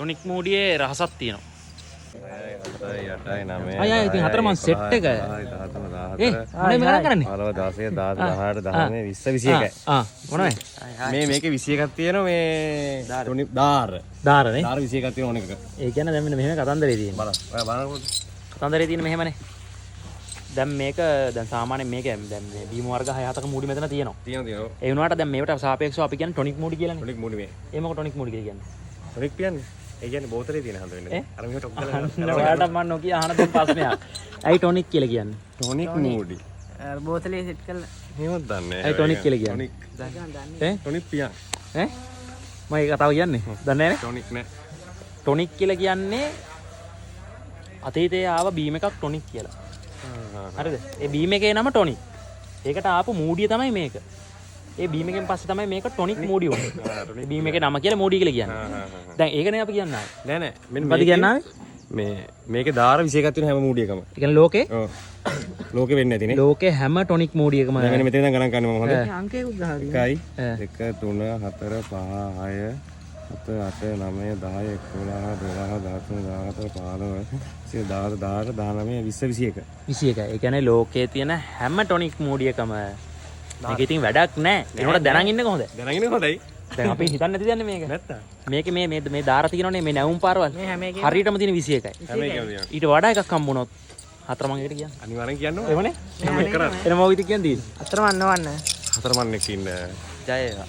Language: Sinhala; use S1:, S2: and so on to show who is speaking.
S1: ටොනික් මූඩියේ රහසක් තියෙනවා.
S2: අය ඉතින් හතර මං සෙට් එක. මොනේ මෙයා කරන්නේ?
S3: 15 16 17 18 19 20 21.
S2: මොනවද?
S3: මේකේ 21ක් තියෙනවා මේ ටොනික් දාර.
S2: දාරනේ.
S3: දාර 21ක් තියෙන ඕන එකක.
S2: ඒ කියන්නේ දැන් මෙන්න මෙහෙම කතන්දරේ තියෙනවා.
S3: බලන්න. ඔයා බලන්නකො.
S2: කතන්දරේ තියෙන මෙහෙමනේ. දැන් මේක දැන් සාමාන්‍යයෙන් මේක දැන් මේ බීම වර්ග 6-7ක මූඩි මෙතන තියෙනවා.
S3: තියෙනවා.
S2: ඒ වුණාට දැන් මේවට සාපේක්ෂව අපි කියන්නේ ටොනික් මූඩි කියලානේ.
S3: ටොනික් මූඩි මේ.
S2: ඒ මොකද ටොනික් මූඩි කියන්නේ?
S3: ටොනික් කියන්නේ ඒ කියන්නේ බෝතලේ තියෙන හඳ වෙන්නේ. අර මෙහෙට ඔක් කරලා.
S2: ඔයාලට මම නොකිය අහන දෙන්න ප්‍රශ්නයක්. ඇයි ටොනික් කියලා කියන්නේ?
S3: ටොනික් මූඩි.
S4: අර බෝතලේ සෙට් කරලා.
S3: එහෙමත් දන්නේ නැහැ.
S2: ඇයි ටොනික් කියලා කියන්නේ?
S3: ටොනික්. ටොනික් පියන්.
S2: ඈ? මම ඒක කතාව කියන්නේ. දන්නේ නැහැ
S3: ටොනික් නෑ.
S2: ටොනික් කියලා කියන්නේ අතීතයේ ආව බීම එකක් ටොනික් කියලා. හරිද? ඒ බීම එකේ නම ටොනික්. ඒකට ආපු මූඩිය තමයි මේක. ඒ බීම එකෙන් පස්සේ තමයි මේක ටොනික් මූඩි වුනේ. ඒ බීම එකේ නම කියලා මූඩි කියලා කියන්නේ. දැන් ඒකනේ අපි කියන්නේ.
S3: නෑ නෑ. මෙන්න
S2: මොකද කියන්නේ?
S3: මේ මේකේ දාර 21ක් තියෙන හැම මූඩියකම.
S2: ඒ කියන්නේ ලෝකේ
S3: ඔව්. ලෝකෙ වෙන්නේ නැතිනේ.
S2: ලෝකේ හැම ටොනික් මූඩියකම
S3: මෙන්න මෙතන ඉඳන් ගණන් ගන්න මම හොඳ.
S4: අංකයකුත් ගහලා
S3: 1 2 3 4 5 6 7 8 9 10 11 12 13 14 15 16
S2: 21. ඒ කියන්නේ ලෝකේ තියෙන හැම ටොනික් මූඩියකම මේක ඉතින් වැඩක් නැහැ. ඒනොට දැනන් ඉන්න කොහොමද?
S3: දැනන් ඉන්න හොඳයි.
S2: දැන් අපි හිතන්නේ නැති දන්නේ මේක.
S3: නැත්තම්.
S2: මේකේ මේ දාර තියෙනවනේ මේ නැවුම් පාරවල්.
S4: මේ හැම එකම
S2: හරියටම තියෙන 21යි.
S3: හැම එකම තියෙනවා.
S2: ඊට වඩා එකක් හම්බුනොත් හතර මං එකට කියන්නේ.
S3: අනිවාර්යෙන් කියන්න ඕනේ.
S2: එහෙමනේ?
S3: එහෙම කරා.
S2: එන මොකද කියන්නේ?
S4: අතරම අන්නවන්න.
S3: හතර මන්නෙක් ඉන්න.
S2: ජය වේවා.